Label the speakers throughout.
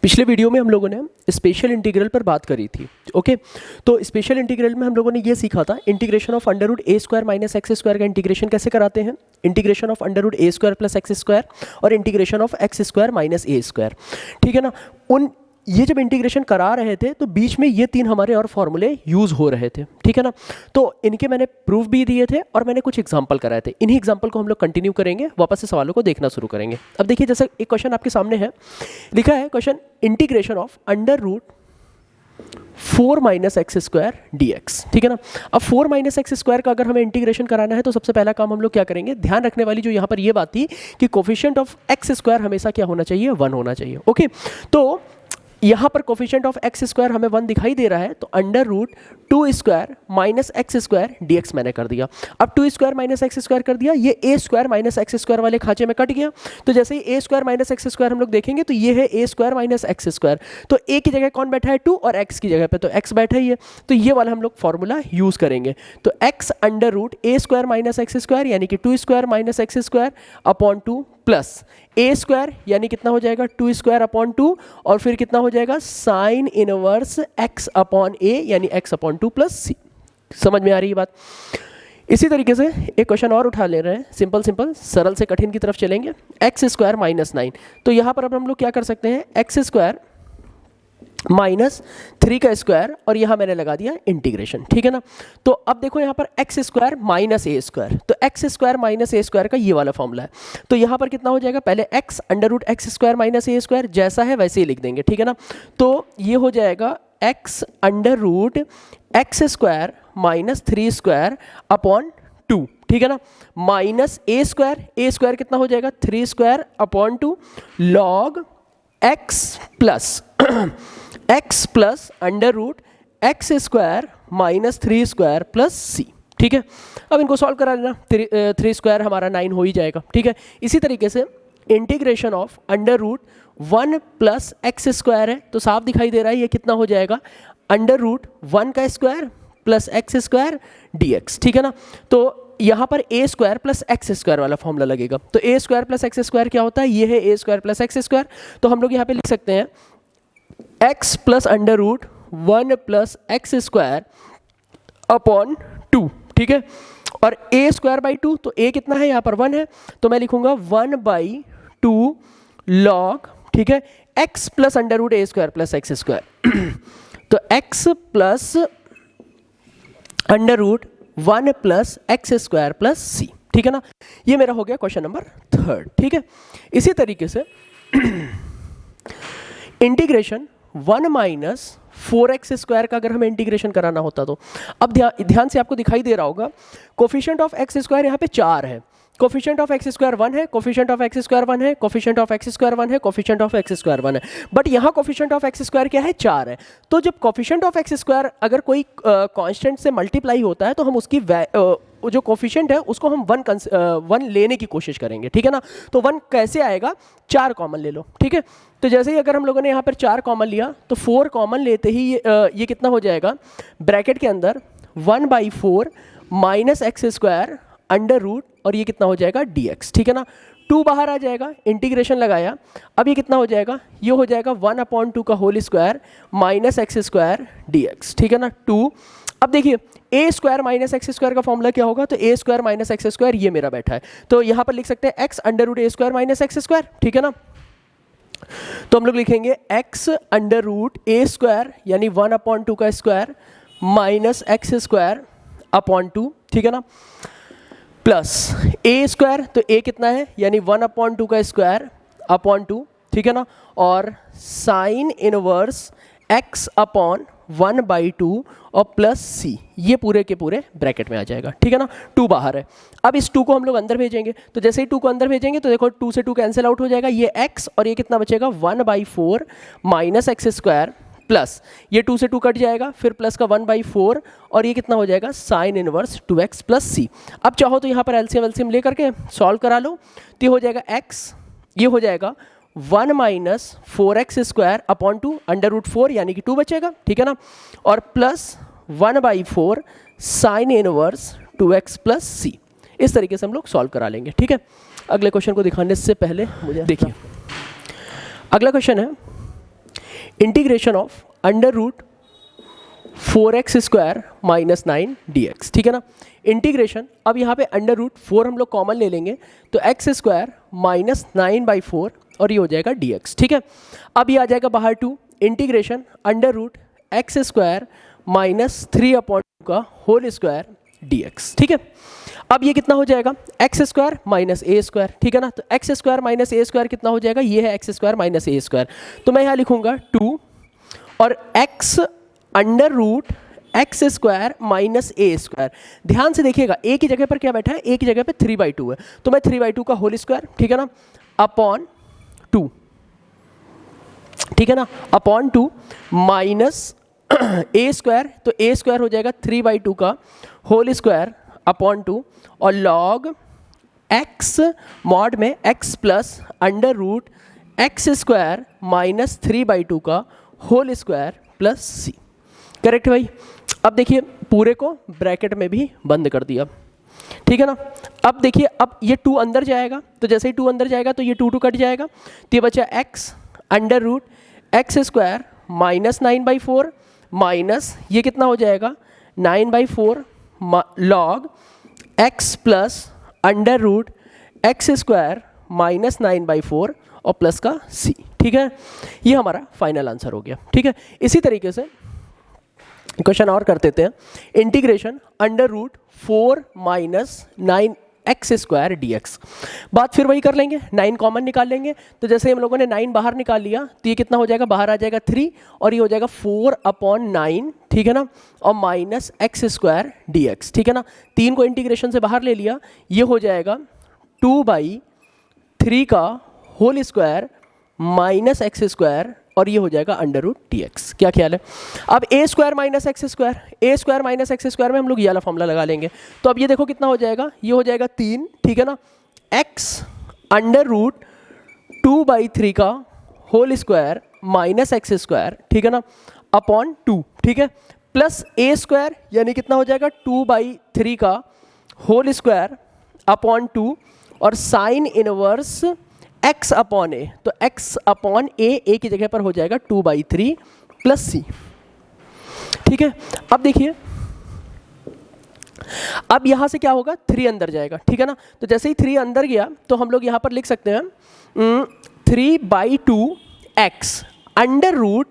Speaker 1: पिछले वीडियो में हम लोगों ने स्पेशल इंटीग्रल पर बात करी थी। ओके, तो स्पेशल इंटीग्रल में हम लोगों ने ये सीखा था integration of under root A square minus x square का इंटीग्रेशन कैसे कराते हैं, integration of under root A square plus x square और integration of X square minus A square. ठीक है ना। ये जब इंटीग्रेशन करा रहे थे तो बीच में ये तीन हमारे और फॉर्मूले यूज़ हो रहे थे। ठीक है ना। तो इनके मैंने प्रूफ भी दिए थे और मैंने कुछ एग्जांपल कराए थे। इन्हीं एग्जांपल को हम लोग कंटिन्यू करेंगे, वापस से सवालों को देखना शुरू करेंगे। अब देखिए, जैसे एक क्वेश्चन आपके सामने है, लिखा है question integration of under root 4 minus x square d x. ठीक है ना। अब 4 माइनस एक्स स्क्वायर का अगर हमें इंटीग्रेशन कराना है तो सबसे पहला काम हम लोग क्या करेंगे, ध्यान रखने वाली जो यहाँ पर ये बात थी कि कोफिशिएंट ऑफ एक्स स्क्वायर हमेशा क्या होना चाहिए, 1 होना चाहिए। ओके, तो यहाँ पर कोफिशिएंट ऑफ एक्स स्क्वायर हमें 1 दिखाई दे रहा है, तो under root 2 square minus x square d x मैंने कर दिया। अब 2 स्क्वायर माइनस एक्स स्क्वायर कर दिया, ये ए स्क्वायर माइनस एक्स स्क्वायर वाले खांचे में कट गया। तो जैसे ही ए स्क्वायर माइनस एक्स स्क्वायर हम लोग देखेंगे तो ये है a square minus x square. तो ए की जगह कौन बैठा है, 2, और एक्स की जगह पे तो एक्स बैठा ही है। तो ये वाला हम लोग फॉर्मूला यूज करेंगे। तो X under root A square minus x square यानी कि 2 square minus x square upon 2 plus A square यानी कितना हो जाएगा, 2 स्क्वायर अपॉन 2 और फिर कितना हो जाएगा साइन इनवर्स एक्स अपॉन ए यानी एक्स अपॉन 2 प्लस सी। समझ में आ रही है बात। इसी तरीके से एक क्वेश्चन और उठा ले रहे हैं, सिंपल सरल से कठिन की तरफ चलेंगे। एक्स स्क्वायर माइनस 9, तो यहाँ पर अब हम लोग क्या कर सकते हैं, एक्स स्क्वायर माइनस 3 का स्क्वायर और यहाँ मैंने लगा दिया इंटीग्रेशन। ठीक है ना। तो अब देखो यहाँ पर एक्स स्क्वायर माइनस ए स्क्वायर, तो एक्स स्क्वायर माइनस ए स्क्वायर का ये वाला फॉर्मूला है। तो यहाँ पर कितना हो जाएगा, पहले X under root x square minus ए स्क्वायर जैसा है वैसे ही लिख देंगे। ठीक है ना। तो ये हो जाएगा x under root x square minus 3 square upon 2। ठीक है ना। माइनस ए स्क्वायर कितना हो जाएगा, 3 square upon 2 log X plus under root x square minus 3 square plus सी। ठीक है। अब इनको सॉल्व करा लेना, 3 स्क्वायर हमारा 9 हो ही जाएगा। ठीक है। इसी तरीके से integration of under root 1 plus x square है, तो साफ दिखाई दे रहा है ये कितना हो जाएगा, अंडर रूट 1 का square plus x square d x. ठीक है ना। तो यहाँ पर ए स्क्वायर प्लस एक्स स्क्वायर वाला फॉर्मूला लगेगा। तो ए स्क्वायर प्लस एक्स स्क्वायर क्या होता है, ये है a square plus x square. तो हम लोग यहाँ पे लिख सकते हैं x plus under root 1 plus x square upon 2। ठीक है। और ए स्क्वायर बाई 2, तो ए कितना है यहाँ पर 1 है, तो मैं लिखूंगा 1/2 लॉग, ठीक है, X plus under root A square plus x square. तो X plus under root 1 plus x square plus सी। ठीक है ना। ये मेरा हो गया क्वेश्चन नंबर 3। ठीक है। इसी तरीके से इंटीग्रेशन 1 माइनस 4x स्क्वायर का अगर हमें इंटीग्रेशन कराना होता तो अब ध्यान से आपको दिखाई दे रहा होगा कोफिशिएंट ऑफ एक्स स्क्वायर यहाँ पे 4 है, कोफिशिएंट ऑफ एक्स स्क्वायर 1 है, कोफिशिएंट ऑफ एक्स स्क्वायर 1 है, कोफिशिएंट ऑफ एक्स स्क्वायर 1 है, कोफिशिएंट ऑफ एक्स स्क्वायर 1 है। बट यहाँ कोफिशिएंट ऑफ एक्स स्क्वायर क्या है, 4 है। तो जब कोफिशिएंट ऑफ एक्स स्क्वायर अगर कोई कांस्टेंट से मल्टीप्लाई होता है तो हम उसकी जो कोफिशिएंट है उसको हम 1 लेने की कोशिश करेंगे। ठीक है ना। तो 1 कैसे आएगा, 4 कॉमन ले लो। ठीक है। तो जैसे ही अगर हम लोगों ने यहाँ पर 4 कॉमन लिया तो 4 कॉमन लेते ही ये कितना हो जाएगा, ब्रैकेट के अंदर 1/4 minus x square under root और ये कितना हो जाएगा dx। ठीक है ना। 2 बाहर आ जाएगा, इंटीग्रेशन लगाया, अब ये कितना हो जाएगा, ये हो जाएगा 1/2 का whole square minus x square dx। ठीक है ना। 2, अब देखिए a square minus x square का फॉर्मूला क्या होगा, तो ए स्क्वायर माइनस एक्स स्क्वायर ये मेरा बैठा है, तो यहाँ पर लिख सकते हैं x under root A square minus x square. ठीक है ना। तो हम लोग लिखेंगे x under root A square यानी 1/2 का square minus x square upon 2। ठीक है ना। प्लस ए स्क्वायर, तो ए कितना है यानी 1/2 का स्क्वायर अपॉन 2। ठीक है ना। और साइन इनवर्स एक्स अपॉन 1/2 और प्लस सी, ये पूरे के पूरे ब्रैकेट में आ जाएगा। ठीक है ना। 2 बाहर है, अब इस 2 को हम लोग अंदर भेजेंगे, तो जैसे ही 2 को अंदर भेजेंगे तो देखो 2 से 2 कैंसिल आउट हो जाएगा, ये x और ये कितना बचेगा 1/4 माइनस एक्स स्क्वायर प्लस ये 2 से 2 कट जाएगा, फिर प्लस का 1/4 और ये कितना हो जाएगा sign inverse 2x plus C. अब चाहो तो यहाँ पर एलसीएम ले करके सॉल्व करा लो, तो ये हो जाएगा x, ये हो जाएगा 1 minus 4x square upon 2 under root 4 यानी कि 2 बचेगा। ठीक है ना। और plus 1/4 sine inverse 2x plus C. इस तरीके से हम लोग सॉल्व करा लेंगे। ठीक है। अगले क्वेश्चन को दिखाने से पहले मुझे देखिए, अगला क्वेश्चन है integration of under root 4x² minus 9 dx, ठीक है ना। इंटीग्रेशन, अब यहाँ पे अंडर रूट 4 हम लोग कॉमन ले लेंगे तो x² माइनस 9/4 और ये हो जाएगा dx, ठीक है। अब ये आ जाएगा बाहर 2, integration under root x² minus 3/2 का होल स्क्वायर dx, ठीक है। अब ये कितना हो जाएगा, x² माइनस a², ठीक है ना। तो x² माइनस a² कितना हो जाएगा, ये है x² माइनस a², तो मैं यहाँ लिखूंगा 2 और x under root x² minus a²। ध्यान से देखिएगा a की जगह पर क्या बैठा है, a की जगह पे 3/2 है, तो मैं 3/2 का होल स्क्वायर, ठीक है ना, अपॉन 2, ठीक है ना, अपॉन 2 माइनस a², तो a² हो जाएगा 3/2 का होल स्क्वायर अपॉन 2 और लॉग x मॉड में x plus under root x² minus 3/2 का whole square plus c। Correct भाई। अब देखिए पूरे को ब्रैकेट में भी बंद कर दिया, ठीक है ना। अब देखिए, अब ये 2 अंदर जाएगा, तो जैसे ही 2 अंदर जाएगा तो ये 2 कट जाएगा, तो ये बचा x under root x² minus 9/4 minus ये कितना हो जाएगा 9/4 log x plus under root x² minus 9/4 और प्लस का c, ठीक है। ये हमारा फाइनल आंसर हो गया, ठीक है। इसी तरीके से क्वेश्चन और कर देते हैं, integration under root 4 minus 9x² dx। बात फिर वही कर लेंगे, 9 कॉमन निकाल लेंगे, तो जैसे हम लोगों ने 9 बाहर निकाल लिया तो ये कितना हो जाएगा, बाहर आ जाएगा 3 और ये हो जाएगा 4/9, ठीक है ना, और माइनस x² dx, ठीक है ना। 3 को इंटीग्रेशन से बाहर ले लिया, ये हो जाएगा 2/3 का होल स्क्वायर माइनस x² और ये हो जाएगा अंडर रूट dx। क्या ख्याल है। अब a² माइनस x² में हम लोग ये वाला फॉर्मूला लगा लेंगे, तो अब ये देखो कितना हो जाएगा, ये हो जाएगा 3, ठीक है ना, x अंडर रूट 2/3 का होल स्क्वायर माइनस x², ठीक है ना, अपॉन 2, ठीक है, प्लस a² यानी कितना हो जाएगा 2/3 का होल स्क्वायर अपॉन 2 और sine inverse x upon a, तो x अपॉन a की जगह पर हो जाएगा 2/3 प्लस c, ठीक है। अब देखिए, अब यहां से क्या होगा, 3 अंदर जाएगा, ठीक है ना, तो जैसे ही 3 अंदर गया तो हम लोग यहां पर लिख सकते हैं 3/2x under root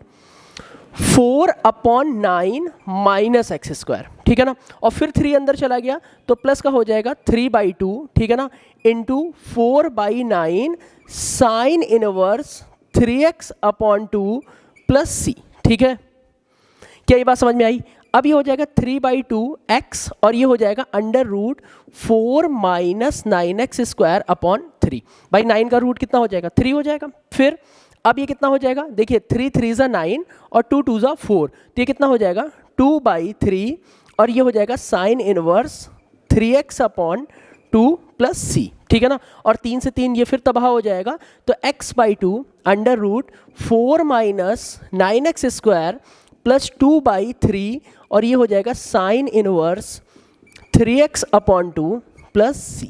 Speaker 1: 4/9 minus x², ठीक है ना, और फिर 3 अंदर चला गया तो प्लस का हो जाएगा 3/2, ठीक है ना, into 4/9 sine inverse 3x/2 plus c, ठीक है। क्या ये बात समझ में आई। अब ये हो जाएगा 3/2x और ये हो जाएगा under root 4 minus 9x² upon 3। भाई 9 का रूट कितना हो जाएगा, 3 हो जाएगा। फिर अब ये कितना हो जाएगा, देखिए 3 3 9 और 2 2 4, तो ये कितना हो जाएगा 2/3 और ये हो जाएगा sine inverse 3x/2 plus c, ठीक है ना, और 3 से 3 ये फिर तबाह हो जाएगा, तो x/2 under root 4 minus 9x² plus 2/3 और ये हो जाएगा sine inverse 3x/2 plus c।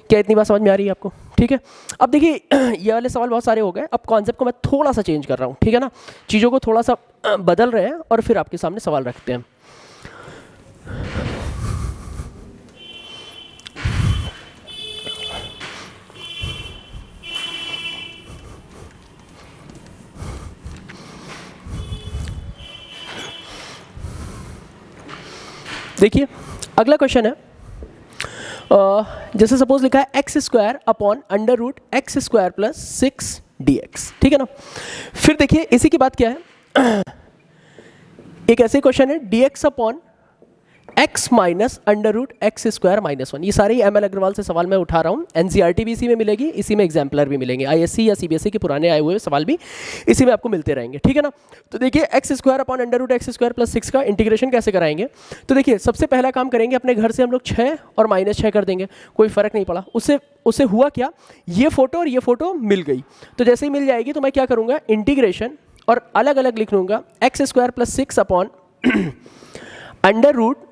Speaker 1: क्या इतनी बात समझ में आ रही है आपको, ठीक है। अब देखिए ये वाले सवाल बहुत सारे हो गए, अब कॉन्सेप्ट को मैं थोड़ा सा चेंज कर रहा हूँ, ठीक है ना, चीज़ों को थोड़ा सा बदल रहे हैं और फिर आपके सामने सवाल रखते हैं। देखिए अगला क्वेश्चन है, जैसे सपोज लिखा है x² upon under root x² plus 6 dx, ठीक है ना। फिर देखिए इसी की बात क्या है, एक ऐसे क्वेश्चन है dx upon x minus under root x² minus 1। ये सारे ही ML अग्रवाल से सवाल मैं उठा रहा हूँ, NCERT भी इसी में मिलेगी, इसी में एग्जाम्पलर भी मिलेंगे, ISC या CBSE के पुराने आए हुए सवाल भी इसी में आपको मिलते रहेंगे, ठीक है ना। तो देखिए x² upon under root x² plus 6 का इंटीग्रेशन कैसे कराएंगे। तो देखिए सबसे पहला काम करेंगे, अपने घर से हम लोग 6 और -6 कर देंगे, कोई फर्क नहीं पड़ा। उससे हुआ क्या, ये फोटो और ये फोटो मिल गई, तो जैसे ही मिल जाएगी तो मैं क्या करूँगा, इंटीग्रेशन और अलग अलग लिख लूँगा x² plus 6 upon under root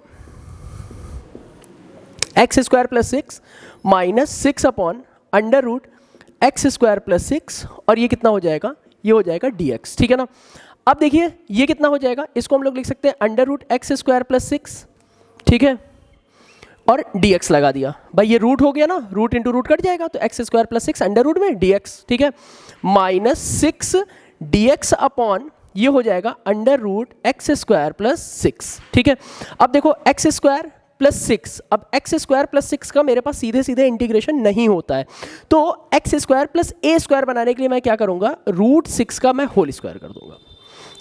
Speaker 1: x² plus 6 minus 6 upon under root x² plus 6 और ये कितना हो जाएगा, ये हो जाएगा dx, ठीक है ना। अब देखिए ये कितना हो जाएगा, इसको हम लोग लिख सकते हैं under root x square plus 6, ठीक है, और dx लगा दिया। भाई ये रूट हो गया ना, रूट इंटू रूट कट जाएगा, तो x square plus 6 under root में dx, ठीक है, माइनस 6 dx अपॉन ये हो जाएगा under root x square plus 6, ठीक है। अब देखो एक्स स्क्वायर प्लस 6, अब एक्स स्क्वायर प्लस 6 का मेरे पास सीधे सीधे इंटीग्रेशन नहीं होता है, तो x square plus A square बनाने के लिए मैं क्या करूंगा, रूट 6 का मैं होल स्क्वायर कर दूंगा,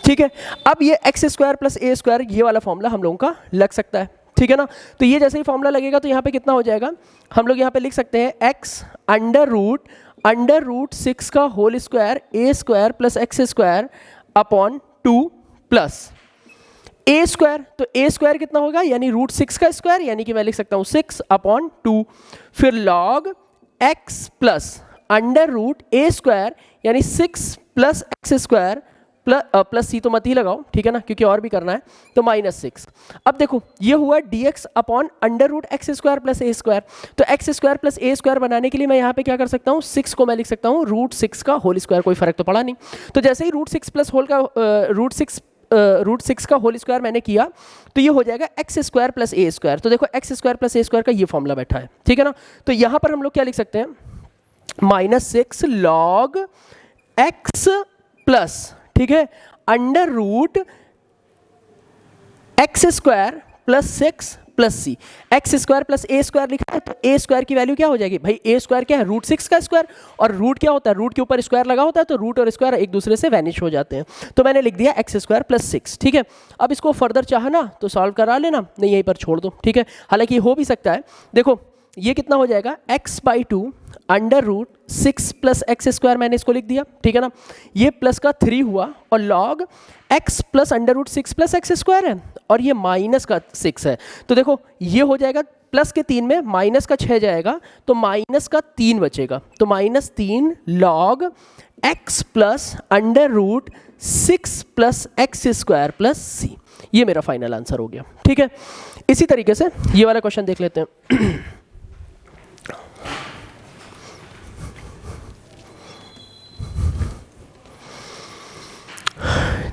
Speaker 1: ठीक है। अब ये x square plus A square ये वाला फॉर्मूला हम लोगों का लग सकता है, ठीक है ना। तो ये जैसे ही फॉर्मूला लगेगा तो यहाँ पे कितना हो जाएगा, हम लोग यहाँ पे लिख सकते हैं एक्स अंडर रूट 6 का whole square A square plus x square upon 2 plus A square, तो ए स्क्वायर कितना होगा, यानी रूट 6 का स्क्वायर, यानी कि मैं लिख सकता हूँ 6 अपॉन 2, फिर log X plus under root A square यानी 6 plus x square plus C तो मत ही लगाओ, ठीक है ना, क्योंकि और भी करना है, तो माइनस 6। अब देखो ये हुआ dx upon under root x square plus A square, तो x square plus A square बनाने के लिए मैं यहाँ पे क्या कर सकता हूँ, 6 को मैं लिख सकता हूँ रूट 6 का होल स्क्वायर, कोई फर्क तो पड़ा नहीं। तो जैसे ही रूट 6 प्लस होल का रूट 6 का होल स्क्वायर मैंने किया तो ये हो जाएगा x square plus A square, तो देखो x square plus A square का ये फॉर्मूला बैठा है, ठीक है ना। तो यहाँ पर हम लोग क्या लिख सकते हैं, माइनस 6 लॉग एक्स प्लस, ठीक है, under root x square plus 6 plus C, X square plus A square लिखा है, तो ए स्क्वायर की वैल्यू क्या हो जाएगी, भाई ए स्क्वायर क्या है, रूट 6 का स्क्वायर, और रूट क्या होता है, रूट के ऊपर स्क्वायर लगा होता है, तो रूट और स्क्वायर एक दूसरे से वैनिश हो जाते हैं, तो मैंने लिख दिया एक्स स्क्वायर प्लस 6, ठीक है। अब इसको फर्दर चाहा ना तो सॉल्व करा लेना, नहीं यहीं पर छोड़ दो, ठीक है, हालांकि हो भी सकता है। देखो ये कितना हो जाएगा, x/2 under root 6 plus x square, मैंने इसको लिख दिया, ठीक है ना, ये प्लस का 3 हुआ, और log x plus under root 6 plus x square है, और ये माइनस का 6 है, तो देखो ये हो जाएगा प्लस के 3 में माइनस का 6 जाएगा, तो माइनस का 3 बचेगा, तो minus 3 log x plus under root 6 plus x square plus C, ये मेरा फाइनल आंसर हो गया, ठीक है। इसी तरीके से ये वाला क्वेश्चन देख लेते हैं।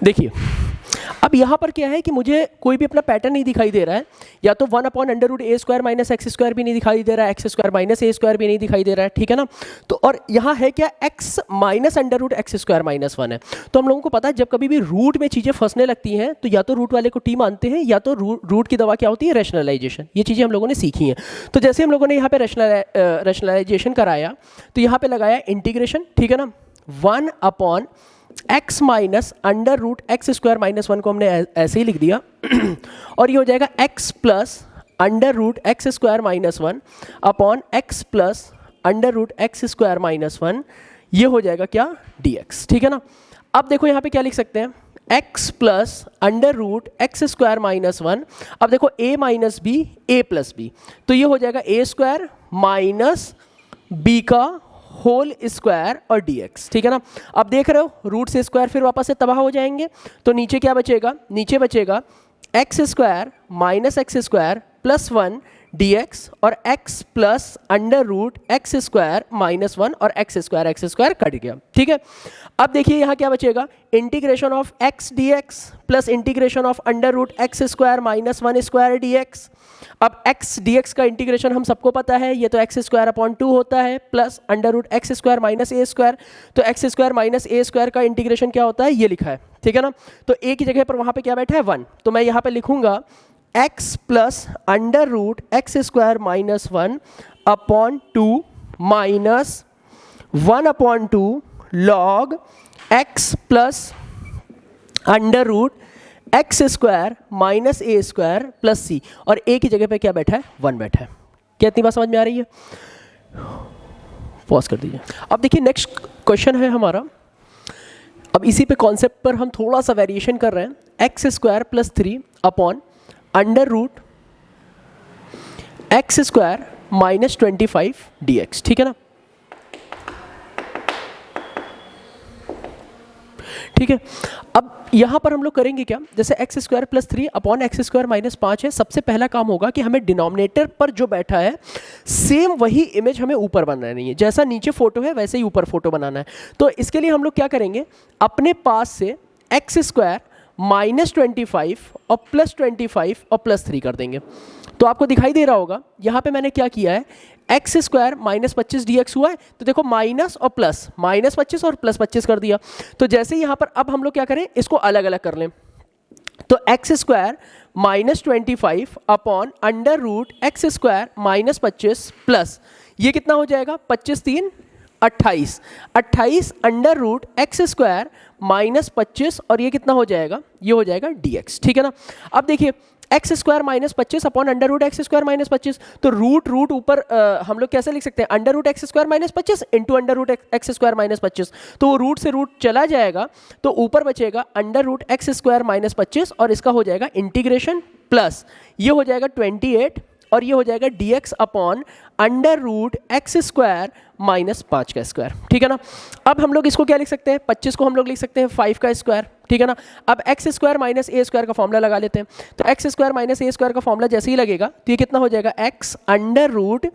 Speaker 1: देखिए अब यहाँ पर क्या है कि मुझे कोई भी अपना पैटर्न नहीं दिखाई दे रहा है, या तो 1 upon under root A square minus x square भी नहीं दिखाई दे रहा है, एक्स स्क्वायर माइनस ए स्क्वायर भी नहीं दिखाई दे रहा है, ठीक है ना। तो और यहाँ है क्या, x minus under root x square minus 1 है। तो हम लोगों को पता है जब कभी भी रूट में चीज़ें फंसने लगती हैं तो या तो रूट वाले को टी मानते हैं, या तो रूट की दवा क्या होती है, रैशनलाइजेशन, ये चीज़ें हम लोगों ने सीखी हैं। तो जैसे हम लोगों ने यहाँ पे रैशनलाइजेशन कराया तो यहाँ पे लगाया इंटीग्रेशन, ठीक है ना, 1 upon x minus under root x square minus 1 को हमने ऐसे ही लिख दिया और ये हो जाएगा x plus under root x square minus 1 upon x plus under root x square minus 1, ये हो जाएगा क्या, dx, ठीक है ना। अब देखो यहाँ पे क्या लिख सकते हैं, x plus under root x square minus 1, अब देखो a minus B A plus B, तो ये हो जाएगा a स्क्वायर माइनस b का होल स्क्वायर और dx, ठीक है ना। अब देख रहे हो रूट से स्क्वायर फिर वापस से तबाह हो जाएंगे, तो नीचे क्या बचेगा, नीचे बचेगा x square minus x square plus 1 dx और x plus under root x square minus 1 और एक्स स्क्वायर कट गया, ठीक है। अब देखिए यहाँ क्या बचेगा, integration of x dx plus integration of under root x square minus 1 square dx। अब x dx का इंटीग्रेशन हम सबको पता है, ये तो एक्स स्क्वायर अपॉन 2 होता है plus under root x square minus ए स्क्वायर, तो एक्स स्क्वायर माइनस ए स्क्वायर का इंटीग्रेशन क्या होता है, ये लिखा है, ठीक है ना। तो a की जगह पर वहाँ पे क्या बैठा है 1, तो मैं यहाँ पे लिखूंगा x plus under root x square minus 1 upon 2 minus 1 upon 2 log x plus under root x square minus ए स्क्वायर प्लस सी, और a की जगह पे क्या बैठा है, 1 बैठा है। क्या इतनी बात समझ में आ रही है, पॉज कर दीजिए। अब देखिए नेक्स्ट क्वेश्चन है हमारा, अब इसी पे कॉन्सेप्ट पर हम थोड़ा सा वेरिएशन कर रहे हैं, x square plus 3 upon under root x square minus 25 dx, ठीक है ना, ठीक है। अब यहाँ पर हम लोग करेंगे क्या, जैसे x square plus 3 upon x square minus 5 है, सबसे पहला काम होगा कि हमें डिनोमिनेटर पर जो बैठा है सेम वही इमेज हमें ऊपर बनानी है, जैसा नीचे फोटो है वैसे ही ऊपर फोटो बनाना है। तो इसके लिए हम लोग क्या करेंगे, अपने पास से एक्स स्क्वायर माइनस 25 और प्लस 25 और प्लस 3 कर देंगे। तो आपको दिखाई दे रहा होगा यहाँ पे मैंने क्या किया है, x square minus 25 D x हुआ है, तो देखो माइनस और प्लस, माइनस 25 और प्लस 25 कर दिया। तो जैसे यहाँ पर अब हम लोग क्या करें, इसको अलग अलग कर लें। तो x square minus 25 upon under root x square minus 25 plus ये कितना हो जाएगा, 25 3 28, 28 under root x square minus 25 और ये कितना हो जाएगा, ये हो जाएगा dx, ठीक है ना। अब देखिए x square minus 25 upon under root x square minus 25, तो रूट रूट ऊपर हम लोग कैसे लिख सकते हैं, under root x square minus 25 into under root x square minus 25, तो वो रूट से रूट चला जाएगा तो ऊपर बचेगा under root x square minus 25 और इसका हो जाएगा इंटीग्रेशन प्लस ये हो जाएगा 28 और ये हो जाएगा dx upon under root x square minus 5 का स्क्वायर, ठीक है ना। अब हम लोग इसको क्या लिख सकते हैं, 25 को हम लोग लिख सकते हैं 5 का स्क्वायर, ठीक है ना। अब एक्स स्क्वायर माइनस ए स्क्वायर का फॉर्मूला लगा लेते हैं। तो एक्स स्क्वायर माइनस ए स्क्वायर का फॉर्मूला जैसे ही लगेगा तो ये कितना हो जाएगा, x under root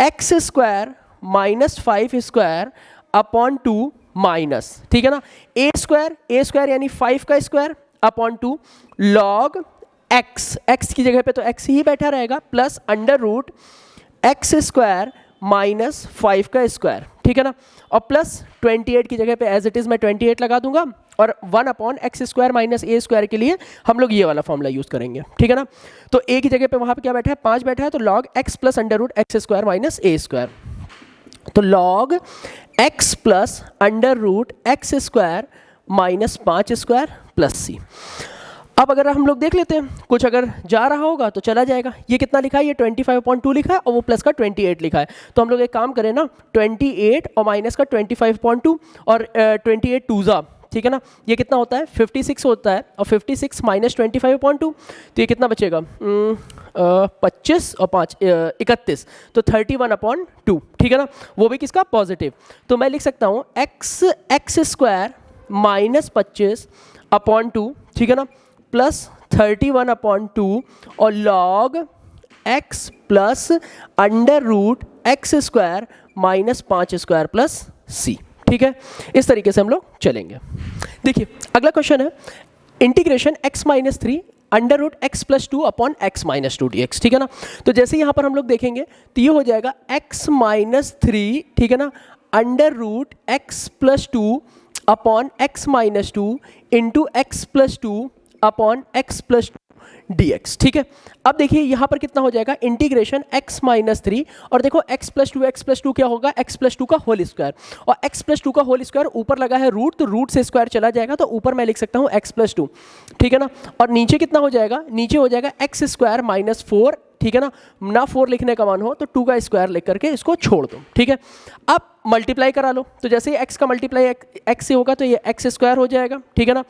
Speaker 1: x square minus 5 square upon 2 minus, ठीक है ना, ए स्क्वायर यानी 5 का स्क्वायर अपॉन 2 लॉग एक्स की जगह पे तो एक्स ही बैठा रहेगा plus under root x square minus 5 का स्क्वायर, ठीक है ना, और प्लस 28 की जगह पे एज इट इज मैं 28 लगा दूंगा और 1 अपॉन एक्स स्क्वायर माइनस ए स्क्वायर के लिए हम लोग ये वाला फॉर्मूला यूज करेंगे, ठीक है ना। तो ए की जगह पे वहां पे क्या बैठा है, 5 बैठा है, तो log X plus under root x square minus ए स्क्वायर, तो log X plus under root x square minus 5 square plus C. अब अगर हम लोग देख लेते हैं कुछ अगर जा रहा होगा तो चला जाएगा, ये कितना लिखा है, ये 25.2 लिखा है और वो प्लस का 28 लिखा है, तो हम लोग एक काम करें ना, 28 और माइनस का 25.2 और 28 2 ठीक है ना, ये कितना होता है 56 होता है और 56 माइनस 25.2 तो ये कितना बचेगा 25 और 5 31 तो 31/2, ठीक है ना, वो भी किसका पॉजिटिव। तो मैं लिख सकता हूँ एक्स स्क्वायर माइनस 25/2, ठीक है ना, प्लस 31/2 और log X plus under root x square minus 5 square plus सी, ठीक है। इस तरीके से हम लोग चलेंगे। देखिए अगला क्वेश्चन है integration x minus 3 under root x plus 2 upon x minus 2 dx, ठीक है ना। तो जैसे यहाँ पर हम लोग देखेंगे तो ये हो जाएगा x माइनस 3, ठीक है ना, under root x plus 2 upon x minus 2 into x plus 2 upon x plus dx, ठीक है। अब देखिए यहाँ पर कितना हो जाएगा इंटीग्रेशन x माइनस 3 और देखो x प्लस 2 क्या होगा, x प्लस 2 का होल स्क्वायर और x प्लस 2 का होल स्क्वायर ऊपर लगा है रूट, तो रूट से स्क्वायर चला जाएगा तो ऊपर मैं लिख सकता हूँ x प्लस 2, ठीक है ना, और नीचे कितना हो जाएगा, नीचे हो जाएगा एक्स स्क्वायर माइनस 4, ठीक है ना 4 लिखने का मन हो तो 2 का स्क्वायर लिख करके इसको छोड़ दो, ठीक है। अब मल्टीप्लाई करा लो, तो जैसे ही x का मल्टीप्लाई x से होगा तो ये एक्स स्क्वायर हो जाएगा, ठीक है ना,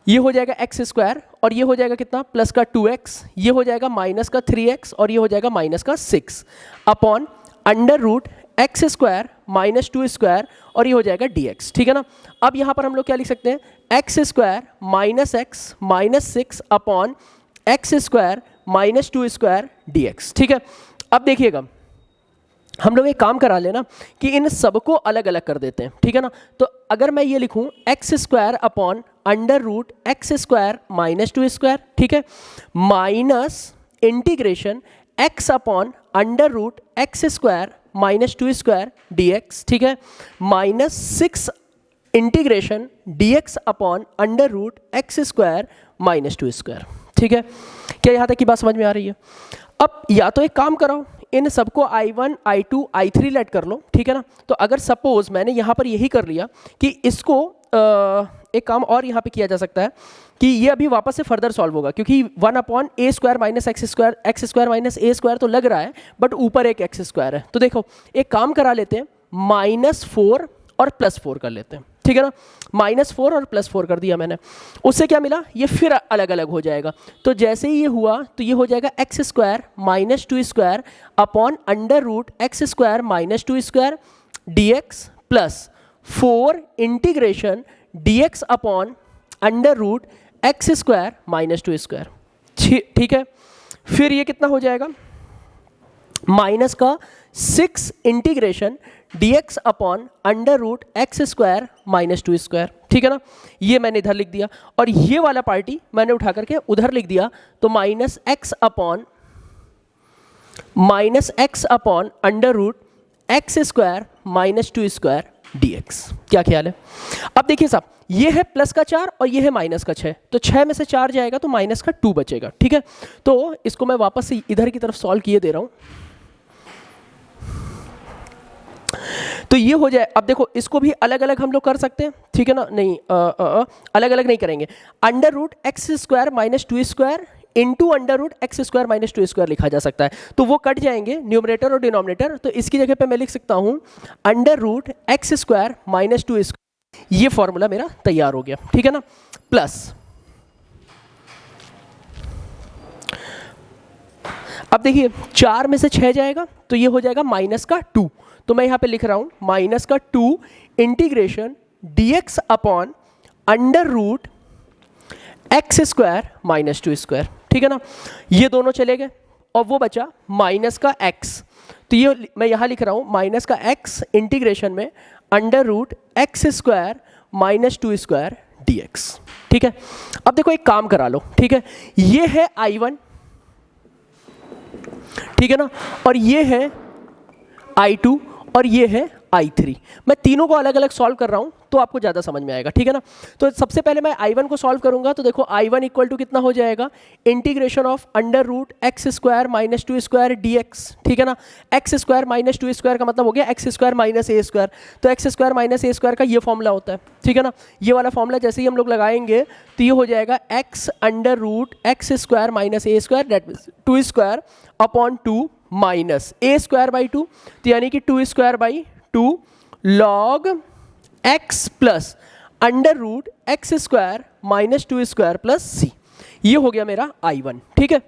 Speaker 1: ये हो जाएगा एक्स स्क्वायर और ये हो जाएगा कितना प्लस का 2x, ये हो जाएगा माइनस का 3x और ये हो जाएगा माइनस का 6 upon under root x square minus 2 square और ये हो जाएगा dx, ठीक है ना। अब यहाँ पर हम लोग क्या लिख सकते हैं, x square minus x minus 6 upon x square minus 2 square dx, ठीक है। अब देखिएगा हम लोग एक काम करा लेना कि इन सबको अलग अलग कर देते हैं, ठीक है ना। तो अगर मैं ये लिखूं x square upon under root x square minus 2 square, ठीक है, minus integration x upon under root x square minus 2 square dx, ठीक है, minus 6 integration dx upon under root x square minus 2 square, ठीक है। क्या यहाँ तक की बात समझ में आ रही है। अब या तो एक काम करो इन सबको I1, I2, I3 लेट कर लो, ठीक है ना। तो अगर सपोज मैंने यहाँ पर यही कर लिया कि इसको एक काम और यहाँ पे किया जा सकता है कि ये अभी वापस से फर्दर सॉल्व होगा क्योंकि 1 upon A square minus x square minus A square तो लग रहा है बट ऊपर एक एक्स स्क्वायर है। तो देखो एक काम करा लेते हैं -4 और +4 कर लेते हैं, ठीक है ना, -4 और +4 कर दिया मैंने, उससे क्या मिला ये फिर अलग अलग हो जाएगा। तो जैसे ही ये हुआ तो ये हो जाएगा x square minus 2 square upon under root x square minus 2 square dx plus 4 integration dx upon under root x square minus 2 square, ठीक है। फिर ये कितना हो जाएगा माइनस का 6 integration dx upon under root x square minus 2 square, ठीक है ना। ये मैंने इधर लिख दिया और ये वाला पार्टी मैंने उठा करके उधर लिख दिया, तो minus x upon under root x square minus 2 square dx। क्या ख्याल है? अब देखिए साहब, ये है प्लस का 4 और ये है माइनस का 6, तो 6 में से 4 जाएगा तो माइनस का 2 बचेगा, ठीक है। तो इसको मैं वापस से इधर की तरफ सॉल्व किए दे रहा हूं, तो ये हो जाए। अब देखो इसको भी अलग अलग हम लोग कर सकते हैं, ठीक है ना, नहीं अलग अलग नहीं करेंगे। Under root x square minus 2 square into under root x square minus 2 square लिखा जा सकता है, तो वो कट जाएंगे न्यूमरेटर और डिनोमिनेटर, तो इसकी जगह पे मैं लिख सकता हूं under root x square minus 2 square. ये फॉर्मूला मेरा तैयार हो गया, ठीक है ना। प्लस अब देखिए 4 में से 6 जाएगा तो ये हो जाएगा माइनस का 2, तो मैं यहां पे लिख रहा हूं माइनस का 2 integration dx upon under root x square minus 2 square, ठीक है ना। ये दोनों चले गए और वो बचा माइनस का x, तो ये मैं यहां लिख रहा हूं माइनस का x इंटीग्रेशन में under root x square minus 2 square dx, ठीक है। अब देखो एक काम करा लो, ठीक है, ये है I1, ठीक है ना, और ये है I2 और ये है I3। मैं तीनों को अलग अलग सॉल्व कर रहा हूं तो आपको ज़्यादा समझ में आएगा, ठीक है ना। तो सबसे पहले मैं I1 को सॉल्व करूंगा, तो देखो I1 इक्वल टू कितना हो जाएगा, integration of under root x square minus 2 square dx, ठीक है ना। एक्स स्क्वायर माइनस 2 स्क्वायर का मतलब हो गया एक्स स्क्वायर माइनस ए स्क्वायर, तो एक्स स्क्वायर माइनस ए स्क्वायर का ये फॉर्मूला होता है, ठीक है ना। ये वाला फॉर्मूला जैसे ही हम लोग लगाएंगे तो ये हो जाएगा x under root x square minus A square that means 2 square upon 2 minus A square by 2, तो यानी कि 2 square by 2 log x plus under root x square minus 2 square plus C. ये हो गया मेरा I1, ठीक है।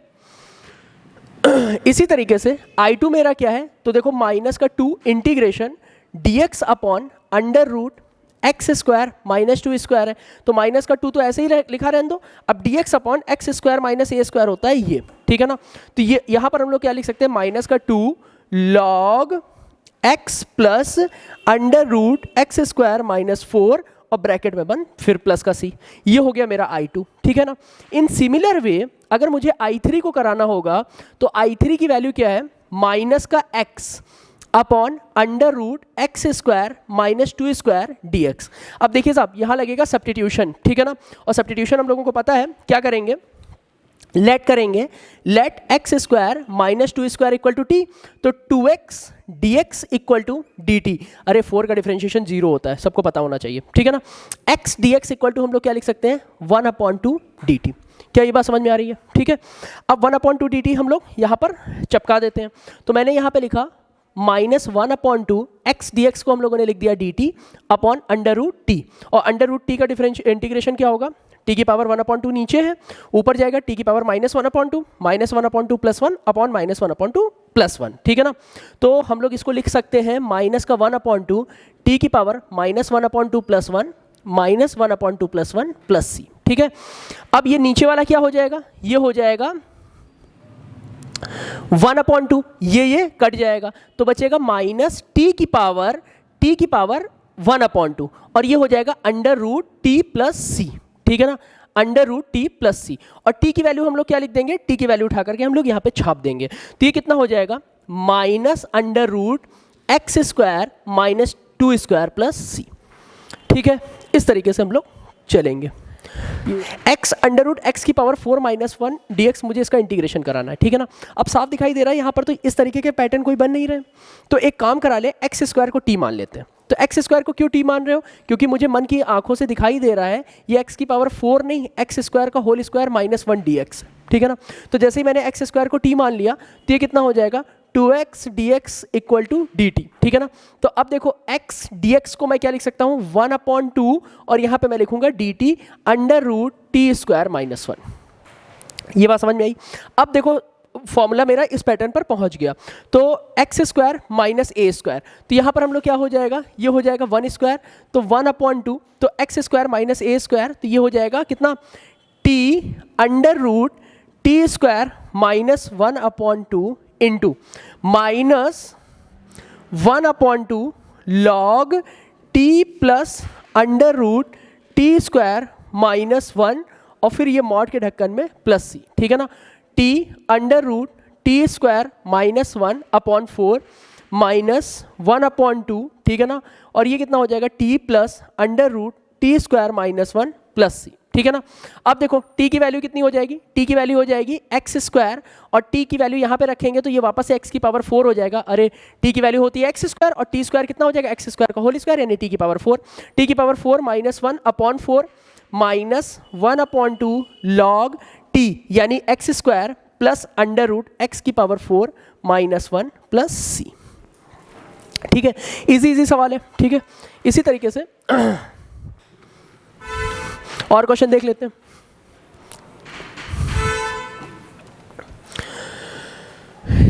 Speaker 1: इसी तरीके से I2 मेरा क्या है, तो देखो माइनस का 2 integration dx upon under root x square minus 2 square है, तो माइनस का 2 तो ऐसे ही लिखा रहने दो। अब dx upon x square minus ए स्क्वायर होता है ये, ठीक है ना। तो ये यहां पर हम लोग क्या लिख सकते हैं, माइनस का 2 log x plus under root x square minus 4 और ब्रैकेट में बन फिर प्लस का c। ये हो गया मेरा I2, ठीक है ना। इन सिमिलर वे अगर मुझे I3 को कराना होगा तो I3 की वैल्यू क्या है, माइनस का x upon under root x square minus 2 square dx। अब देखिए साहब यहां लगेगा सब्स्टिट्यूशन, ठीक है ना, और सब्स्टिट्यूशन हम लोगों को पता है, क्या करेंगे, लेट करेंगे, let x square minus 2 square equal to T, तो 2x dx equal to dt। अरे 4 का डिफरेंशिएशन 0 होता है, सबको पता होना चाहिए, ठीक है ना। x dx इक्वल टू हम लोग क्या लिख सकते हैं, 1/2 dt। क्या ये बात समझ में आ रही है, ठीक है। अब 1/2 dt हम लोग यहाँ पर चिपका देते हैं, तो मैंने यहाँ पे लिखा माइनस 1/2 एक्स dx को हम लोगों ने लिख दिया dt upon under root t, और अंडर रूट टी का इंटीग्रेशन क्या होगा, टी की पावर 1/2 नीचे है, ऊपर जाएगा टी की पावर -1/2 प्लस 1 अपॉन -1/2 प्लस 1, ठीक है ना। तो हम लोग इसको लिख सकते हैं माइनस का 1/2 टी की पावर -1/2 प्लस 1 -1/2 प्लस 1 प्लस सी, ठीक है। अब ये नीचे वाला क्या हो जाएगा, ये हो जाएगा 1/2, ये कट जाएगा तो बचेगा माइनस टी की पावर 1/2 और ये हो जाएगा अंडर रूट टी प्लस सी, ठीक है ना, under root T plus C. और टी की वैल्यू हम लोग क्या लिख देंगे, टी की वैल्यू उठा करके हम लोग यहाँ पे छाप देंगे, तो ये कितना हो जाएगा, minus under root x square minus 2 square plus सी, ठीक है। इस तरीके से हम लोग चलेंगे। x अंडर रूट एक्स की पावर 4 माइनस 1 dx मुझे इसका इंटीग्रेशन कराना है, ठीक है ना। अब साफ दिखाई दे रहा है यहाँ पर, तो इस तरीके के पैटर्न कोई बन नहीं रहे, तो एक काम करा ले, एक्स स्क्वायर को टी मान लेते हैं। तो एक्स स्क्वायर को क्यों टी मान रहे हो, क्योंकि मुझे मन की आंखों से दिखाई दे रहा है ये एक्स की पावर 4 नहीं, एक्स स्क्वायर का होल स्क्वायर माइनस 1 dx, ठीक है ना। तो जैसे ही मैंने एक्स स्क्वायर को टी मान लिया तो ये कितना हो जाएगा, 2x dx equal to dt, ठीक है ना। तो अब देखो x dx को मैं क्या लिख सकता हूँ, 1/2 और यहाँ पे मैं लिखूंगा dt under root T square minus 1। ये बात समझ में आई। अब देखो फॉर्मूला मेरा इस पैटर्न पर पहुंच गया, तो एक्स स्क्वायर माइनस ए स्क्वायर, तो यहाँ पर हम लोग क्या हो जाएगा, ये हो जाएगा 1 स्क्वायर, तो 1/2, तो एक्स स्क्वायर माइनस ए स्क्वायर, तो ये हो जाएगा कितना, t under root T square minus 1/2 into minus 1/2 log t plus under root T square minus 1 और फिर ये मॉड के ढक्कन में प्लस सी, ठीक है ना। t under root T square minus 1/4 minus 1/2, ठीक है ना। और ये कितना हो जाएगा, t plus under root T square minus 1 plus सी, ठीक है ना। अब देखो t की वैल्यू कितनी हो जाएगी, t की वैल्यू हो जाएगी एक्स स्क्वायर, और t की वैल्यू यहाँ पे रखेंगे तो ये वापस से x की पावर 4 हो जाएगा। अरे t की वैल्यू होती है एक्स स्क्वायर और t स्क्वायर कितना हो जाएगा, एक्स स्क्वायर का होल स्क्वायर यानी t की पावर 4, t की power 4 minus 1/4 minus 1/2 log t यानी x square plus under root x की पावर 4 माइनस 1 प्लस सी, ठीक है। इजी सवाल है, ठीक है। इसी तरीके से और क्वेश्चन देख लेते हैं।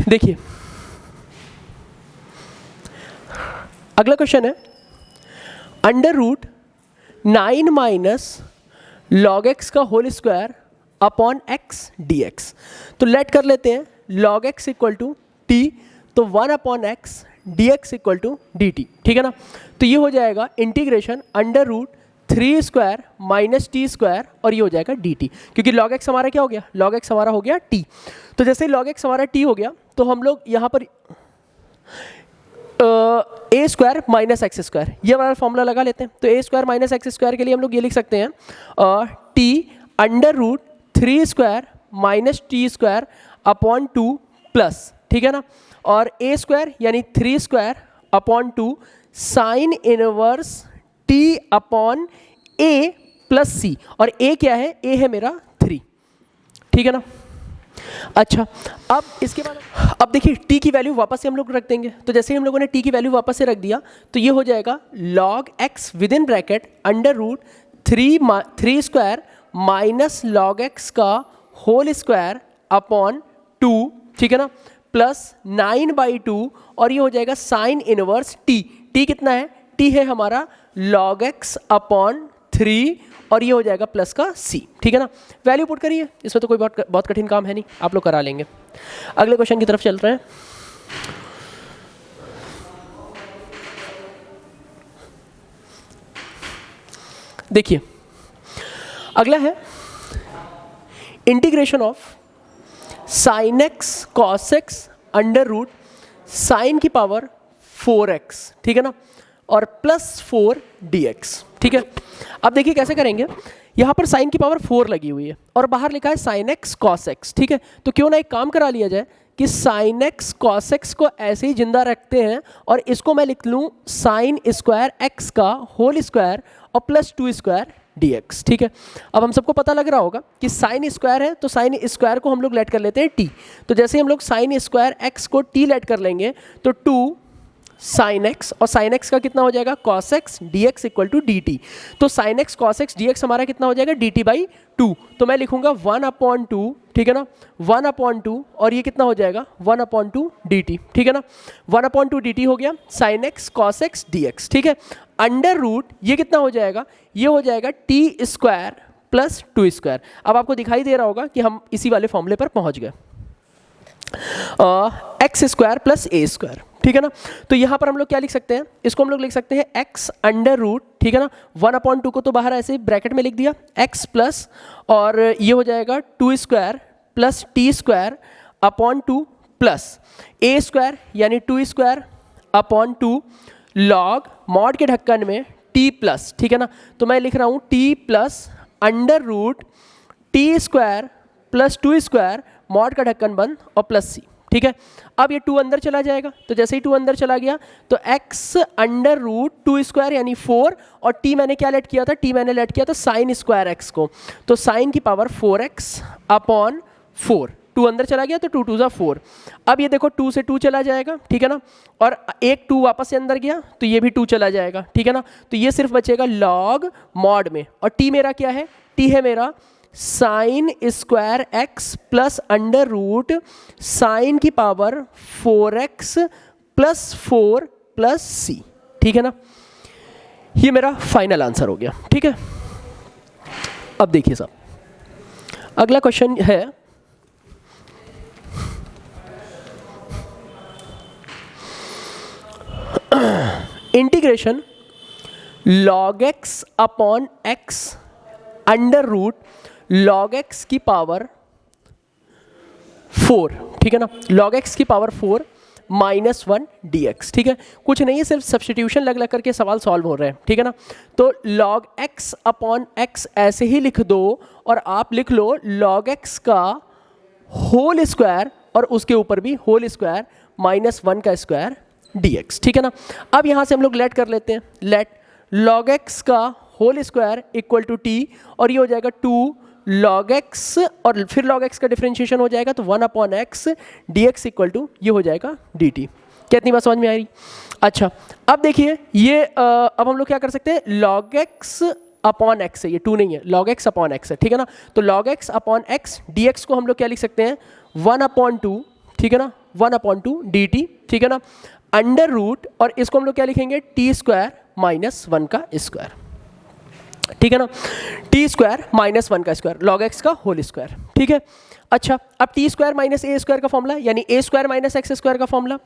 Speaker 1: देखिए अगला क्वेश्चन है under root 9 minus log X का whole square upon X D X. तो लेट कर लेते हैं log X equal to T, तो 1/x D X equal to D T, ठीक है ना। तो ये हो जाएगा integration under root 3 square minus T square और ये हो जाएगा डी टी, क्योंकि लॉग एक्स हमारा क्या हो गया, लॉग एक्स हमारा हो गया टी। तो जैसे ही लॉग एक्स हमारा टी हो गया तो हम लोग यहाँ पर ए स्क्वायर माइनस एक्स स्क्वायर ये वाला फॉर्मूला लगा लेते हैं। तो ए स्क्वायर माइनस एक्स स्क्वायर के लिए हम लोग ये लिख सकते हैं T under root 3 square minus T square upon 2 plus, ठीक है ना। और ए स्क्वायर यानी 3 square upon 2 sine inverse T upon A plus C, और ए क्या है, ए है मेरा 3, ठीक है ना। अच्छा अब इसके बाद अब देखिए t की वैल्यू वापस से हम लोग रख देंगे। तो जैसे ही हम लोगों ने t की वैल्यू वापस से रख दिया तो ये हो जाएगा log x with in bracket under root 3 square minus log x का होल स्क्वायर अपॉन 2, ठीक है ना, प्लस 9/2 और ये हो जाएगा साइन इनवर्स t। t कितना है, t है हमारा log x अपॉन 3 और ये हो जाएगा प्लस का c, ठीक है ना। वैल्यू पुट करिए, इसमें तो कोई बहुत कठिन काम है नहीं, आप लोग करा लेंगे। अगले क्वेश्चन की तरफ चल रहे हैं। देखिए अगला है integration of sine x cos x under root sine की पावर 4x, ठीक है ना, और प्लस 4 dx, ठीक है। अब देखिए कैसे करेंगे, यहाँ पर साइन की पावर 4 लगी हुई है और बाहर लिखा है साइन एक्स कॉस एक्स, ठीक है। तो क्यों ना एक काम करा लिया जाए कि साइन एक्स कॉस एक्स को ऐसे ही जिंदा रखते हैं और इसको मैं लिख लूँ साइन स्क्वायर एक्स का होल स्क्वायर और प्लस 2 स्क्वायर dx, ठीक है। अब हम सबको पता लग रहा होगा कि साइन स्क्वायर है तो साइन स्क्वायर को हम लोग लेट कर लेते हैं t। तो जैसे हम लोग साइन स्क्वायर x को t लेट कर लेंगे तो 2 साइन एक्स और साइन एक्स का कितना हो जाएगा cos X D X equal to D T. तो sine x cos X D X हमारा कितना हो जाएगा डी टी बाई 2। तो मैं लिखूंगा 1/2, ठीक है ना, 1/2 और ये कितना हो जाएगा 1/2 डी टी, ठीक है ना। 1/2 डी टी हो गया sine x cos X D x, ठीक है। अंडर रूट ये कितना हो जाएगा, ये हो जाएगा टी स्क्वायर प्लस 2 स्क्वायर। अब आपको दिखाई दे रहा होगा कि हम इसी वाले फॉर्मूले पर पहुंच गए, x square plus A square, ठीक है ना। तो यहाँ पर हम लोग क्या लिख सकते हैं, इसको हम लोग लिख सकते हैं एक्स अंडर रूट, ठीक है ना, 1/2 को तो बाहर ऐसे ब्रैकेट में लिख दिया एक्स प्लस और ये हो जाएगा 2 square plus T square upon 2 plus A square यानी 2 स्क्वायर अपॉन 2 लॉग मॉड के ढक्कन में टी प्लस, ठीक है ना। तो मैं लिख रहा हूँ t plus under root T square plus 2 square mod का ढक्कन बंद और प्लस सी, ठीक है। अब ये 2 अंदर चला जाएगा तो जैसे ही 2 अंदर चला गया तो x अंडर रूट 2 स्क्वायर यानी 4 और t मैंने क्या लेट किया था, t मैंने लेट किया था साइन स्क्वायर x को, तो साइन की पावर 4x अपॉन 4, 2 अंदर चला गया तो 2 2 4। अब ये देखो 2 से 2 चला जाएगा, ठीक है ना, और एक 2 वापस से अंदर गया तो ये भी 2 चला जाएगा, ठीक है ना। तो ये सिर्फ बचेगा लॉग मॉड में और t मेरा क्या है, t है मेरा sine square x plus under root sine की पावर 4x प्लस 4 प्लस सी, ठीक है ना। ये मेरा फाइनल आंसर हो गया, ठीक है। अब देखिए साहब अगला क्वेश्चन है integration log x upon x under root log x की पावर 4, ठीक है ना, log x की पावर 4 -1 dx, ठीक है, कुछ नहीं है, सिर्फ सब्स्टिट्यूशन लग लग करके सवाल सॉल्व हो रहे हैं, ठीक है ना। तो log x अपॉन x ऐसे ही लिख दो और आप लिख लो log x का होल स्क्वायर और उसके ऊपर भी होल स्क्वायर -1 का स्क्वायर dx, ठीक है ना। अब यहाँ से हम लोग लेट कर लेते हैं, लेट log x का whole square equal to t और ये हो जाएगा 2 log x और फिर log x का डिफरेंशिएशन हो जाएगा तो 1 upon x dx equal to ये हो जाएगा dt। क्या इतनी बात समझ में आ रही? अच्छा, अब देखिए ये अब हम लोग क्या कर सकते हैं, log x अपॉन एक्स है, ये 2 नहीं है, log x अपॉन एक्स है, ठीक है ना। तो log x upon x dx को हम लोग क्या लिख सकते हैं, 1/2, ठीक है ना, 1/2 dt, ठीक है ना, अंडर रूट और इसको हम लोग क्या लिखेंगे, t स्क्वायर -1 का स्क्वायर, ठीक है ना, t स्क्वायर -1 का स्क्वायर log x का होल स्क्वायर, ठीक है। अच्छा, अब t स्क्वायर माइनस ए स्क्वायर का फॉर्मूला यानी a square minus x square का फॉर्मूला,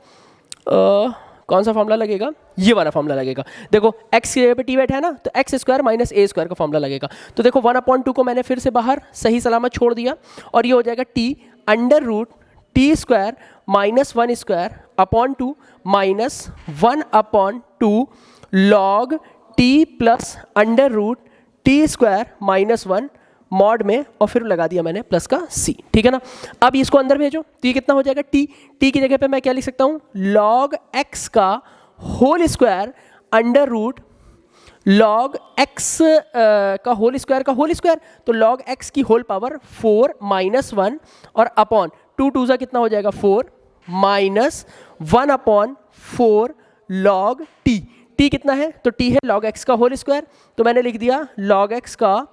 Speaker 1: कौन सा फॉर्मूला लगेगा, ये वाला फॉर्मूला लगेगा। देखो x की जगह पे t बैठा है ना, तो एक्स स्क्वायर माइनस ए स्क्वायर का फॉर्मूला लगेगा। तो देखो 1/2 को मैंने फिर से बाहर सही सलामत छोड़ दिया और ये हो जाएगा t under root t square -1 square upon 2 -1/2 log t plus under root t square -1 mod में और फिर लगा दिया मैंने प्लस का c, ठीक है ना। अब इसको अंदर भेजो तो ये कितना हो जाएगा, t की जगह पे मैं क्या लिख सकता हूँ, log x का whole square under root log x का होल स्क्वायर तो log x की होल पावर 4 -1 और अपॉन 2 2 कितना हो जाएगा 4 -1/4 log t कितना है, तो t है log x का होल स्क्वायर, तो मैंने लिख दिया log x का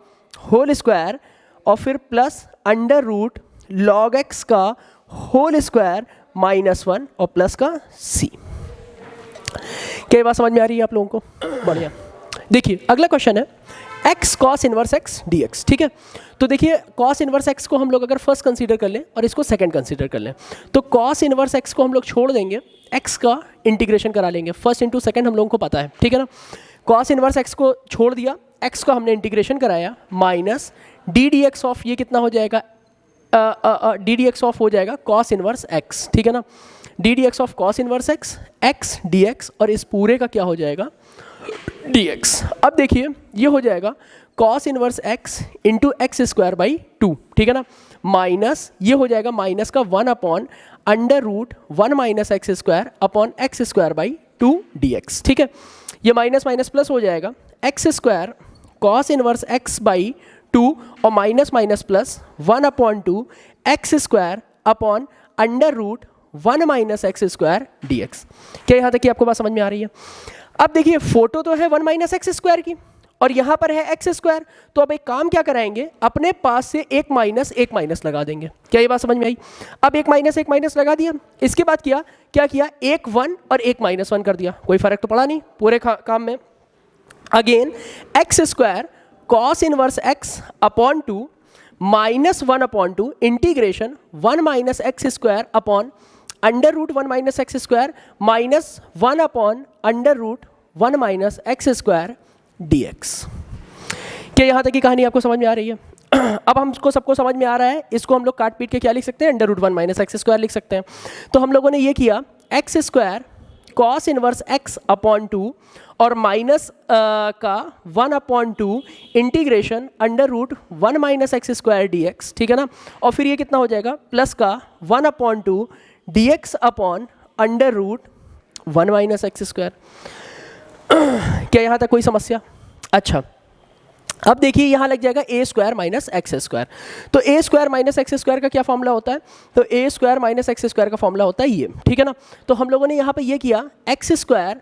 Speaker 1: होल स्क्वायर और फिर plus under root log x का होल स्क्वायर -1 और प्लस का c। क्या बात समझ में आ रही है आप लोगों को? बढ़िया। देखिए अगला क्वेश्चन है x cos inverse x dx, ठीक है। तो देखिए cos इनवर्स x को हम लोग अगर फर्स्ट कंसीडर कर लें और इसको सेकंड कंसीडर कर लें तो cos इनवर्स x को हम लोग छोड़ देंगे, x का इंटीग्रेशन करा लेंगे, फर्स्ट इंटू सेकंड हम लोगों को पता है, ठीक है ना। cos इनवर्स x को छोड़ दिया, x को हमने इंटीग्रेशन कराया minus D D x of ये कितना हो जाएगा, डी डी एक्स ऑफ हो जाएगा cos इनवर्स x, ठीक है ना, D D x of cos inverse x D x और इस पूरे का क्या हो जाएगा dx। अब देखिए ये हो जाएगा cos inverse x into x square by 2, ठीक है ना, माइनस ये हो जाएगा माइनस का 1 upon under root 1 minus x square upon x square by 2 dx, ठीक है। ये माइनस माइनस प्लस हो जाएगा x square cos inverse x by 2 और minus minus plus 1/2 x square upon under root 1 minus x square dx। क्या यहाँ तक की आपको बात समझ में आ रही है? अब देखिए फोटो तो है 1 माइनस एक्स स्क्वायर की और यहाँ पर है एक्स स्क्वायर, तो अब एक काम क्या कराएंगे, अपने पास से एक माइनस लगा देंगे। क्या ये बात समझ में आई? अब एक माइनस लगा दिया, इसके बाद क्या किया एक 1 और एक -1 कर दिया, कोई फर्क तो पड़ा नहीं पूरे काम में। Again x square cos inverse x upon 2 -1/2 integration 1 minus x square upon under root 1 minus x square minus 1 upon under root 1 minus x square dx। क्या यहाँ तक की कहानी आपको समझ में आ रही है? अब हमको सबको समझ में आ रहा है, इसको हम लोग काट पीट के क्या लिख सकते हैं, under root 1 minus x square लिख सकते हैं। तो हम लोगों ने ये किया x square cos inverse x upon 2 और माइनस का 1/2 integration under root 1 minus x square dx, ठीक है ना, और फिर ये कितना हो जाएगा प्लस का 1/2 dx upon under root 1 minus x square. क्या यहाँ तक कोई समस्या? अच्छा, अब देखिए यहाँ लग जाएगा a square minus x square, तो a square minus x square का क्या फॉर्मूला होता है, तो a square minus x square का फॉर्मूला होता है ये, ठीक है ना। तो हम लोगों ने यहाँ पे ये किया x square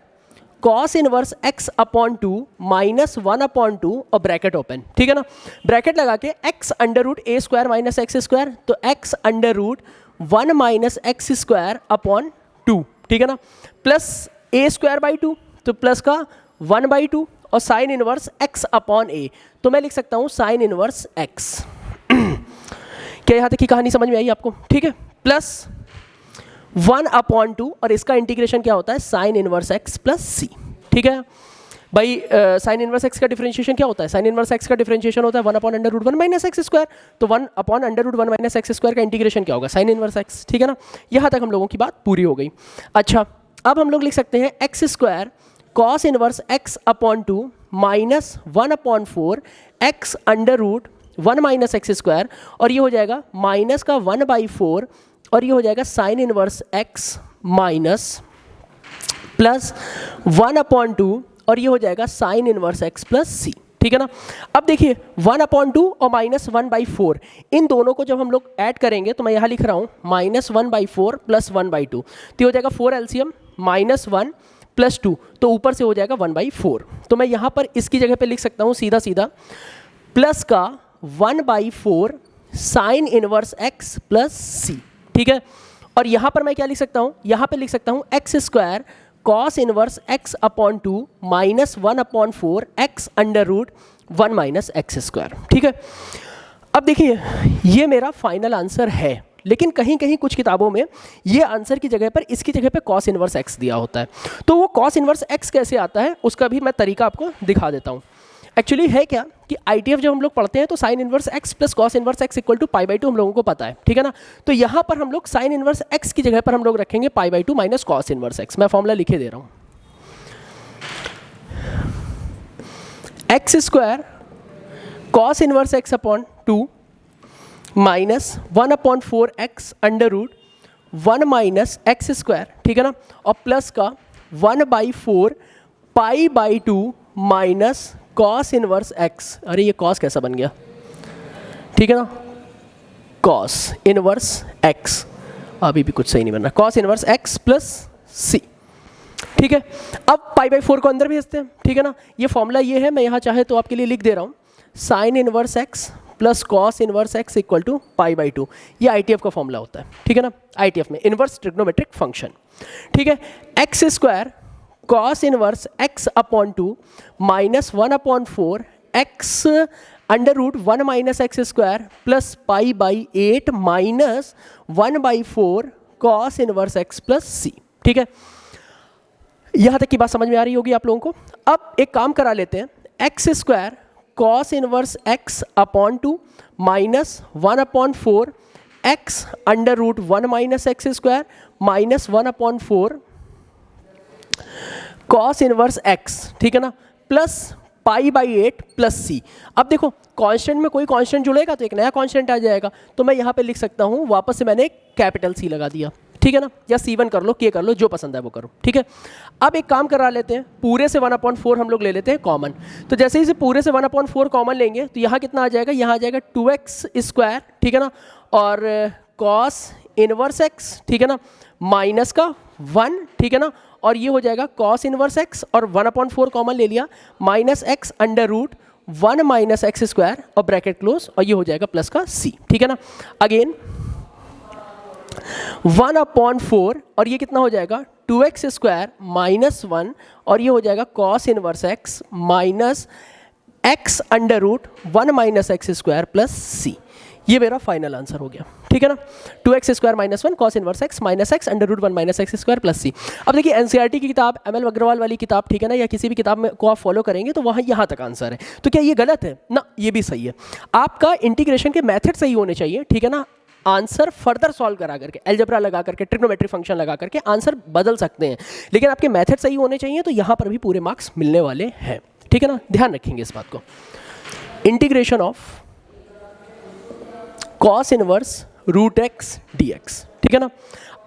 Speaker 1: cos inverse x upon 2 -1/2 और ब्रैकेट ओपन, ठीक है ना, ब्रैकेट लगा के x under root a square minus x square, तो x under root 1 minus x square upon 2, ठीक है ना, प्लस a स्क्वायर बाई 2 तो प्लस का 1/2 और sine inverse x upon a, तो मैं लिख सकता हूँ साइन इनवर्स x। क्या यहाँ तक की कहानी समझ में आई आपको? ठीक है, प्लस 1/2 और इसका इंटीग्रेशन क्या होता है sine inverse x plus c। ठीक है भाई। साइन इनवर्स एक्स का डिफरेंशिएशन क्या होता है? साइन इनवर्स एक्स का डिफरेंशिएशन होता है 1/√1 माइनस एक्स स्क्वायर। तो 1/√1 माइनस एक्स स्क्वायर का इंटीग्रेशन क्या होगा? साइन इनवर्स एक्स, ठीक है ना। यहाँ तक हम लोगों की बात पूरी हो गई। अच्छा, अब हम लोग लिख सकते हैं x square cos inverse X upon 2 minus 1/4 X √1 minus x square, और ये हो जाएगा माइनस का 1/4, और ये हो जाएगा sign inverse X minus plus 1/2, और ये हो जाएगा साइन इनवर्स एक्स प्लस सी, ठीक है ना। अब देखिए 1/2 और माइनस 1/4, इन दोनों को जब हम लोग ऐड करेंगे तो मैं यहाँ लिख रहा हूँ माइनस 1/4 प्लस 1/2, तो हो जाएगा 4 एलसीएम माइनस 1 प्लस 2, तो ऊपर से हो जाएगा 1/4। तो मैं यहाँ पर इसकी जगह पे लिख सकता हूँ सीधा सीधा प्लस का 1/4 साइन इनवर्स एक्स प्लस सी, ठीक है। और यहाँ पर मैं क्या लिख सकता हूँ? यहाँ पे लिख सकता हूँ x square cos inverse X upon 2 minus 1/4 X √1 minus x square, ठीक है। अब देखिए ये मेरा फाइनल आंसर है, लेकिन कहीं कहीं कुछ किताबों में ये आंसर की जगह पर इसकी जगह पे कॉस इनवर्स एक्स दिया होता है। तो वो कॉस इनवर्स एक्स कैसे आता है उसका भी मैं तरीका आपको दिखा देता हूँ। एक्चुअली है क्या कि आईटीएफ जब हम लोग पढ़ते हैं तो sine inverse x plus cos inverse x equal to pi by 2 हम लोगों को पता है, ठीक है ना। तो यहाँ पर हम लोग साइन इनवर्स एक्स की जगह पर हम लोग रखेंगे पाई by 2 minus cos inverse x. मैं फॉर्मूला लिखे दे रहा हूँ, x square cos inverse X upon 2 minus 1/4 X √1 minus x square, ठीक है ना, और प्लस का 1/4 पाई by 2 minus cos inverse x. अरे ये कॉस कैसा बन गया, ठीक है ना, कॉस इनवर्स एक्स, अभी भी कुछ सही नहीं बन रहा, कॉस इनवर्स एक्स प्लस सी, ठीक है। अब पाई बाई 4 को अंदर भेजते हैं, ठीक है ना। ये फॉर्मूला ये है, मैं यहाँ चाहे तो आपके लिए लिख दे रहा हूँ, sine inverse x plus cos inverse x equal to pi by 2। ये आईटीएफ का फॉर्मूला होता है, ठीक है ना, आईटीएफ में इनवर्स ट्रिग्नोमेट्रिक फंक्शन, ठीक है। X square cos inverse X upon 2 minus 1/4 X √1 minus x square plus pi by 8 minus 1/4 cos inverse x plus सी, ठीक है। यहां तक की बात समझ में आ रही होगी आप लोगों को। अब एक काम करा लेते हैं, x square cos inverse X upon 2 minus 1/4 X √1 minus x square minus 1/4 cos inverse x, ठीक है ना, plus pi by 8 plus C. अब देखो कांस्टेंट में कोई कांस्टेंट जुड़ेगा तो एक नया कांस्टेंट आ जाएगा, तो मैं यहाँ पे लिख सकता हूँ वापस से मैंने एक कैपिटल सी लगा दिया, ठीक है ना, या C1 कर लो, K कर लो, जो पसंद है वो करो, ठीक है। अब एक काम करा लेते हैं, पूरे से 1/4 हम लोग ले लेते हैं कॉमन। तो जैसे ही पूरे से 1/4 कॉमन लेंगे तो यहाँ कितना आ जाएगा? यहाँ आ जाएगा 2x स्क्वायर, ठीक है ना, और कॉस इनवर्स एक्स, ठीक है ना, माइनस का 1, ठीक है ना, और ये हो जाएगा कॉस इनवर्स एक्स और 1/4 कॉमन ले लिया minus X √1 minus x square और ब्रैकेट क्लोज, और ये हो जाएगा प्लस का c, ठीक है ना। अगेन 1/4 और ये कितना हो जाएगा 2x स्क्वायर माइनस 1 और ये हो जाएगा cos inverse X minus X √1 minus x square plus c। ये मेरा फाइनल आंसर हो गया, ठीक है ना। 2x square minus 1 cos inverse X minus X √1 minus x square plus C. अब देखिए एनसीईआरटी की किताब, ML अग्रवाल वाली किताब, ठीक है ना, या किसी भी किताब में को आप फॉलो करेंगे तो वहाँ यहाँ तक आंसर है। तो क्या ये गलत है ना? ये भी सही है। आपका इंटीग्रेशन के मेथड सही होने चाहिए, ठीक है ना। आंसर फर्दर सॉल्व करा करके, अलजेब्रा लगा करके, ट्रिग्नोमेट्रिक फंक्शन लगा करके आंसर बदल सकते हैं, लेकिन आपके मेथड सही होने चाहिए, तो यहाँ पर भी पूरे मार्क्स मिलने वाले हैं, ठीक है ना। ध्यान रखेंगे इस बात को। Integration of cos inverse √x dx, ठीक है ना।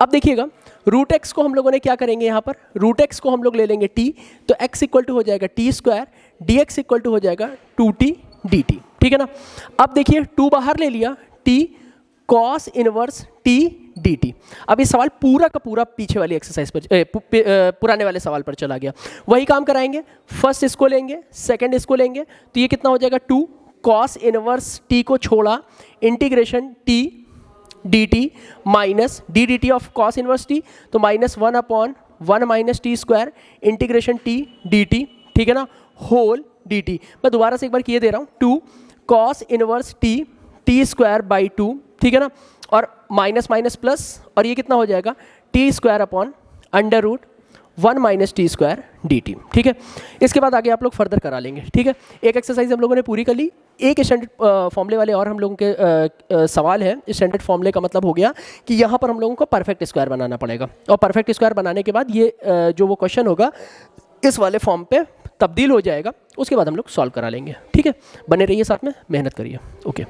Speaker 1: अब देखिएगा √x को हम लोगों ने क्या करेंगे, यहाँ पर √x को हम लोग ले लेंगे t, तो x इक्वल टू हो जाएगा t square, dx equal to हो जाएगा 2t dt, ठीक है ना। अब देखिए 2 बाहर ले लिया, t cos inverse t dt। अब ये सवाल पूरा का पूरा पीछे वाली एक्सरसाइज पर पुराने वाले सवाल पर चला गया। वही काम कराएंगे, फर्स्ट इसको लेंगे, सेकंड इसको लेंगे, तो ये कितना हो जाएगा 2 कॉस इनवर्स t को छोड़ा integration t dt minus d dt of cos inverse t, तो minus 1/1 minus t square integration t dt, ठीक है ना, होल dt। मैं दोबारा से एक बार किए दे रहा हूँ, 2 cos inverse t square by 2, ठीक है ना, और माइनस माइनस प्लस, और ये कितना हो जाएगा t square upon 1 minus T square D T. ठीक है, इसके बाद आगे आप लोग फर्दर करा लेंगे। ठीक है, एक एक्सरसाइज हम लोगों ने पूरी कर ली। एक स्टैंडर्ड फॉर्मूले वाले और हम लोगों के सवाल है। स्टैंडर्ड फॉर्मूले का मतलब हो गया कि यहाँ पर हम लोगों को परफेक्ट स्क्वायर बनाना पड़ेगा, और परफेक्ट स्क्वायर बनाने के बाद ये जो वो क्वेश्चन होगा इस वाले फॉर्म पे तब्दील हो जाएगा। उसके बाद हम लोग सॉल्व करा लेंगे। ठीक है, बने रहिए साथ में, मेहनत करिए। ओके।